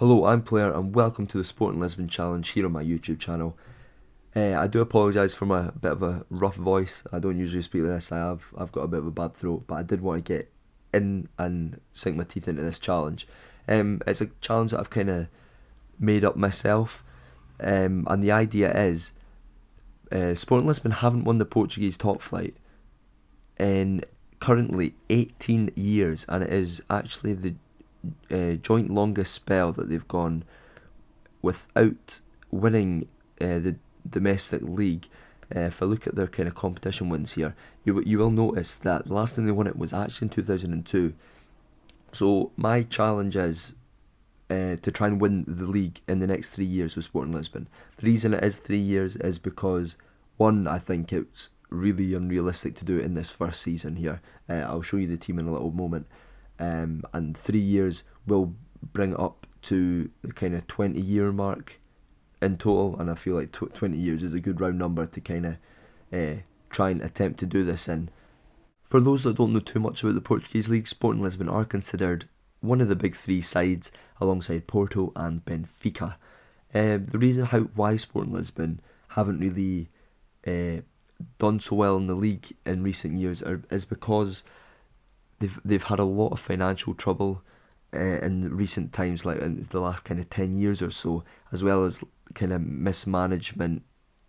Hello, I'm Player and welcome to the Sport in Lisbon Challenge here on my YouTube channel. I do apologise for my bit of a rough voice. I don't usually speak like this. I've got a bit of a bad throat, but I did want to get in and sink my teeth into this challenge. It's a challenge that I've kind of made up myself, and the idea is Sport in Lisbon haven't won the Portuguese top flight in currently 18 years, and it is actually the joint longest spell that they've gone without winning the domestic league. If I look at their kind of competition wins here, you will notice that the last time they won it was actually in 2002. So my challenge is to try and win the league in the next 3 years with Sporting Lisbon. The reason it is 3 years is because, one, I think it's really unrealistic to do it in this first season here. I'll show you the team in a little moment. And 3 years will bring it up to the kind of 20-year mark in total, and I feel like 20 years is a good round number to kind of try and attempt to do this in. For those that don't know too much about the Portuguese league, Sporting Lisbon are considered one of the big three sides alongside Porto and Benfica. The reason why Sporting Lisbon haven't really done so well in the league in recent years is because they've had a lot of financial trouble in recent times, like in the last kind of 10 years or so, as well as kind of mismanagement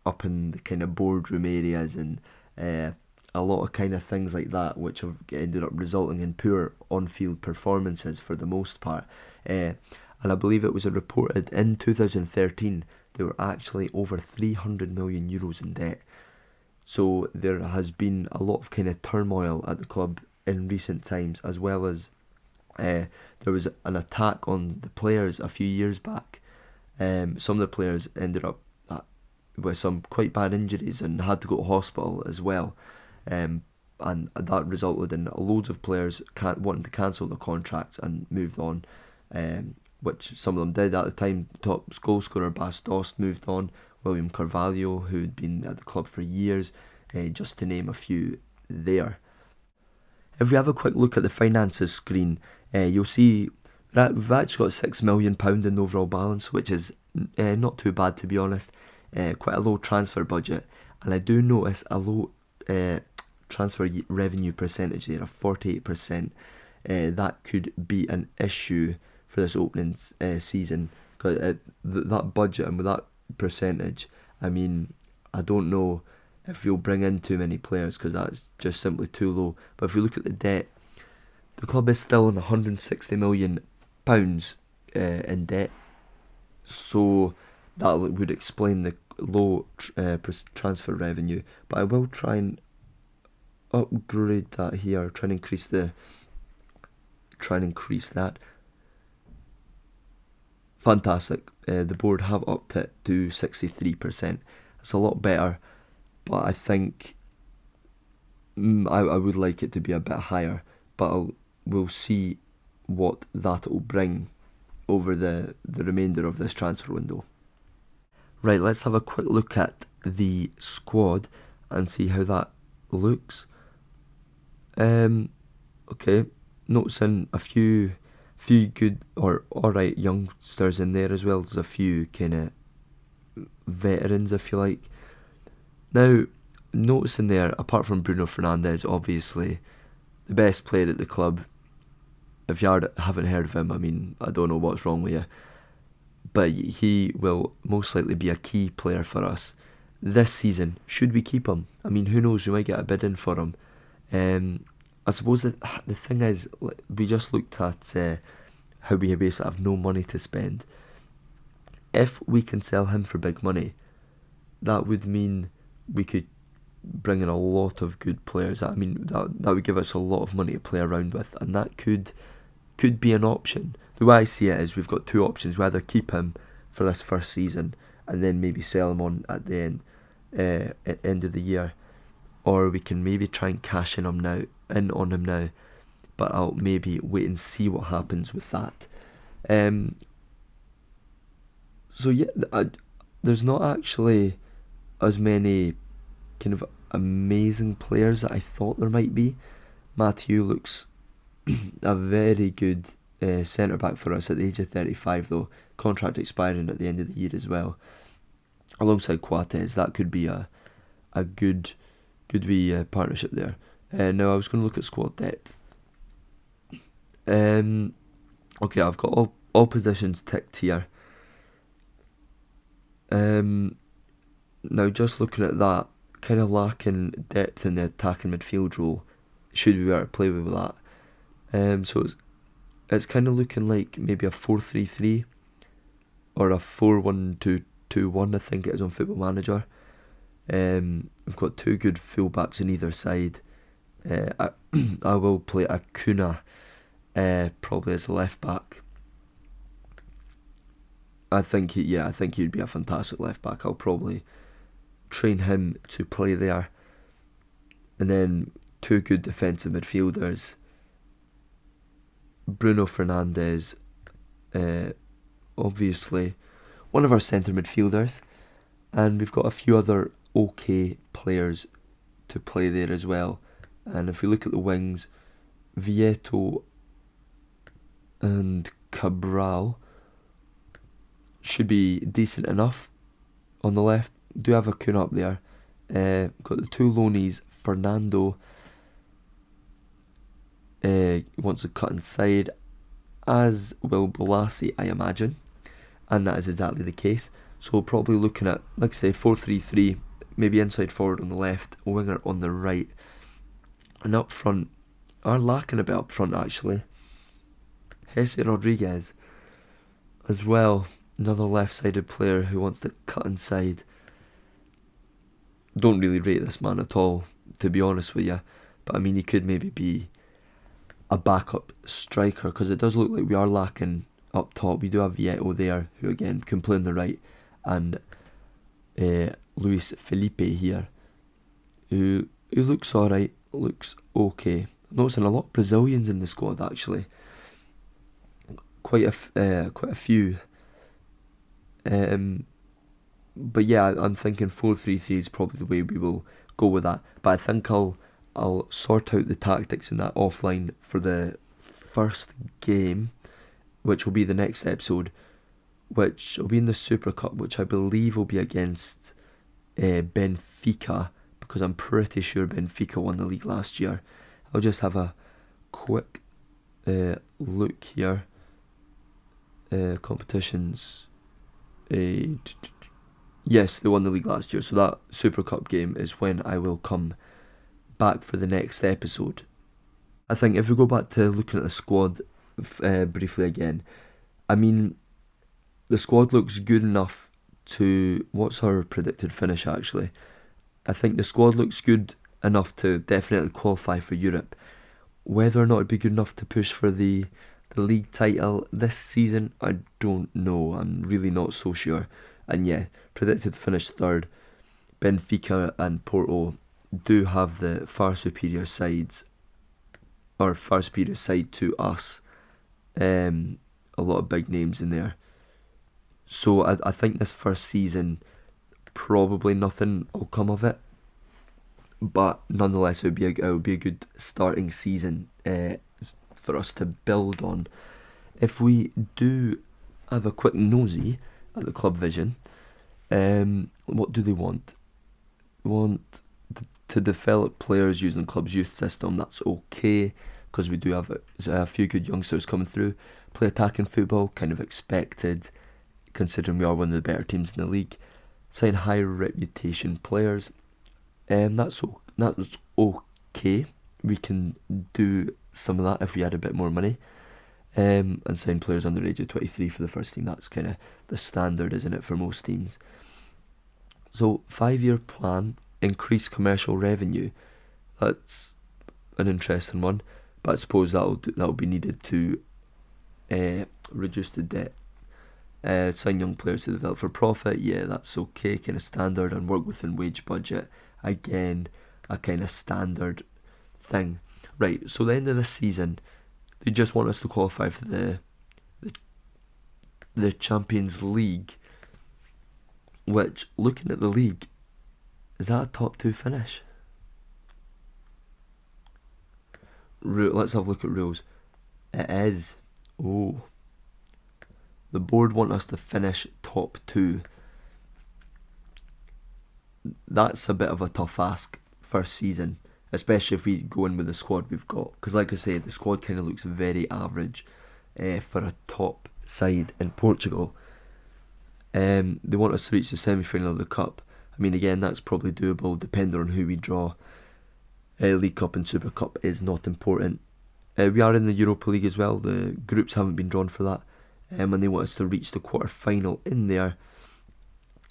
up in the kind of boardroom areas and a lot of kind of things like that, which have ended up resulting in poor on-field performances for the most part. And I believe it was reported in 2013 they were actually over 300 million euros in debt. So there has been a lot of kind of turmoil at the club in recent times, as well as there was an attack on the players a few years back. Some of the players ended up with some quite bad injuries and had to go to hospital as well, and that resulted in loads of players wanting to cancel their contracts and move on, which some of them did at the time. Top goal scorer Bas Dost moved on, William Carvalho, who had been at the club for years, just to name a few there. If we have a quick look at the finances screen, you'll see that we've actually got £6 million in the overall balance, which is not too bad, to be honest. Quite a low transfer budget, and I do notice a low transfer revenue percentage there of 48%. That could be an issue for this opening season, because that budget and with that percentage, I mean, I don't know if you'll bring in too many players, because that's just simply too low. But if you look at the debt, the club is still on £160 million in debt, so that would explain the low transfer revenue. But I will try and upgrade that here, try and increase that. Fantastic. The board have upped it to 63%. It's a lot better, but I think I would like it to be a bit higher, but we'll see what that will bring over the remainder of this transfer window. Right, let's have a quick look at the squad and see how that looks. Okay, noticing a few good or alright youngsters in there, as well as a few kind of veterans, if you like. Now, noticing there, apart from Bruno Fernandes, obviously the best player at the club. If you haven't heard of him, I mean, I don't know what's wrong with you, but he will most likely be a key player for us this season. Should we keep him? I mean, who knows, we might get a bid in for him. I suppose the thing is, we just looked at how we basically have no money to spend. If we can sell him for big money, that would mean we could bring in a lot of good players. I mean, that would give us a lot of money to play around with, and that could be an option. The way I see it is, we've got two options: we either keep him for this first season and then maybe sell him on at the end of the year, or we can maybe try and cash in on him now. But I'll maybe wait and see what happens with that. So yeah, there's not actually as many kind of amazing players that I thought there might be. Matthew looks a very good centre back for us at the age of 35 though. Contract expiring at the end of the year as well. Alongside Coates, that could be a good partnership there. Now I was going to look at squad depth. Okay, I've got all positions ticked here. Now just looking at that, kind of lacking depth in the attacking midfield role. Should we be able to play with that? So it's kind of looking like maybe a 4-3-3 or a 4-1-2-1. I think it is on Football Manager. We've got two good fullbacks on either side. I will play Acuna probably as a left back. I think he'd be a fantastic left back. I'll probably train him to play there. And then two good defensive midfielders. Bruno Fernandes, obviously one of our centre midfielders, and we've got a few other okay players to play there as well. And if we look at the wings, Vieto and Cabral should be decent enough. On the left, do have a Acuna up there. Got the two loanies, Fernando wants to cut inside, as will Bolasie, I imagine, and that is exactly the case. So probably looking at, like I say, 4-3-3, maybe inside forward on the left, winger on the right, and up front, are lacking a bit up front actually. Jesse Rodriguez as well, another left-sided player who wants to cut inside. Don't really rate this man at all, to be honest with you, but I mean he could maybe be a backup striker, because it does look like we are lacking up top. We do have Vieto there, who again can play on the right, and Luis Felipe here, who looks alright, looks okay. I'm noticing a lot of Brazilians in the squad actually, quite a few. But yeah, I'm thinking 4-3-3 is probably the way we will go with that. But I think I'll sort out the tactics in that offline for the first game, which will be the next episode, which will be in the Super Cup, which I believe will be against Benfica, because I'm pretty sure Benfica won the league last year. I'll just have a quick look here. Competitions. Yes, they won the league last year, so that Super Cup game is when I will come back for the next episode. I think if we go back to looking at the squad briefly again, I mean, the squad looks good enough to... What's our predicted finish actually? I think the squad looks good enough to definitely qualify for Europe. Whether or not it'd be good enough to push for the league title this season, I don't know. I'm really not so sure. And yeah, predicted finish third. Benfica and Porto do have the far superior sides, or far superior side to us. A lot of big names in there. So I think this first season, probably nothing will come of it. But nonetheless, it would be a good starting season for us to build on. If we do have a quick nosy at the club vision, what do they want? They want to develop players using the club's youth system. That's okay, because we do have a few good youngsters coming through. Play attacking football, kind of expected, considering we are one of the better teams in the league. Sign high reputation players. That's okay. We can do some of that if we had a bit more money. And sign players under the age of 23 for the first team. That's kind of the standard, isn't it, for most teams? So 5-year plan, increase commercial revenue. That's an interesting one, but I suppose that'll be needed to reduce the debt. Sign young players to develop for profit. Yeah, that's okay, kind of standard, and work within wage budget. Again, a kind of standard thing. Right, so the end of the season, they just want us to qualify for the Champions League, which, looking at the league, is that a top 2 finish? Let's have a look at rules. It is. Oh, the board want us to finish top 2. That's a bit of a tough ask first season, especially if we go in with the squad we've got. Because like I said, the squad kind of looks very average for a top side in Portugal. They want us to reach the semi-final of the Cup. I mean, again, that's probably doable depending on who we draw. League Cup and Super Cup is not important. We are in the Europa League as well. The groups haven't been drawn for that. And they want us to reach the quarter-final in there.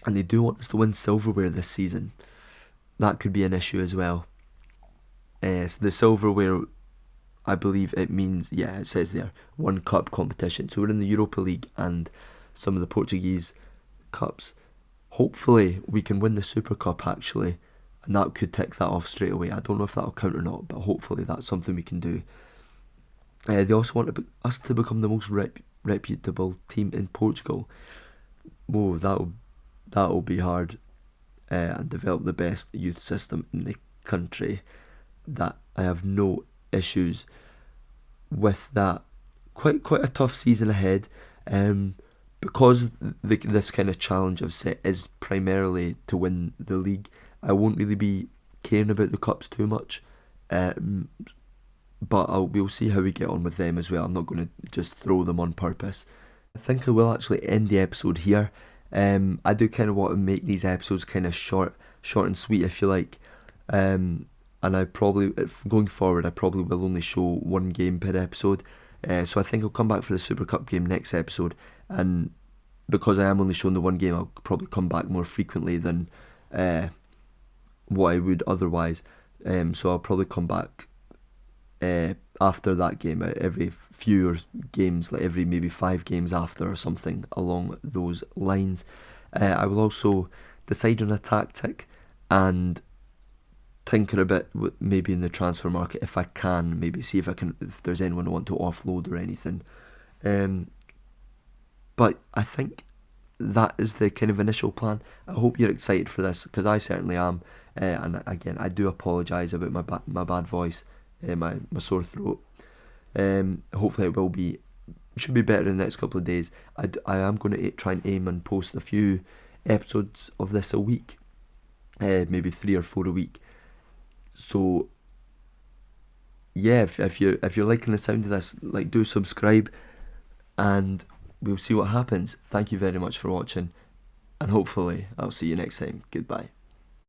And they do want us to win silverware this season. That could be an issue as well. So the silverware, I believe it means, yeah, it says there, one cup competition. So we're in the Europa League and some of the Portuguese cups. Hopefully we can win the Super Cup actually, and that could tick that off straight away. I don't know if that'll count or not, but hopefully that's something we can do. They also want us to become the most reputable team in Portugal. Whoa, that'll be hard. And develop the best youth system in the country. That I have no issues with that. Quite a tough season ahead. Because this kind of challenge I've set is primarily to win the league, I won't really be caring about the cups too much. But we'll see how we get on with them as well. I'm not going to just throw them on purpose. I think I will actually end the episode here. I do kind of want to make these episodes kind of short and sweet, if you like. And I probably, going forward, I probably will only show one game per episode. So I think I'll come back for the Super Cup game next episode. And because I am only showing the one game, I'll probably come back more frequently than what I would otherwise. So I'll probably come back after that game, every few games, like every maybe 5 games after or something along those lines. I will also decide on a tactic and tinker a bit maybe in the transfer market if I can, maybe see if there's anyone I want to offload or anything. But I think that is the kind of initial plan. I hope you're excited for this, because I certainly am. And again, I do apologise about my bad voice, my sore throat. Hopefully it should be better in the next couple of days. I am going to try and aim and post a few episodes of this a week, maybe 3 or 4 a week. So yeah, if you're liking the sound of this, do subscribe, and we'll see what happens. Thank you very much for watching, and hopefully I'll see you next time. Goodbye.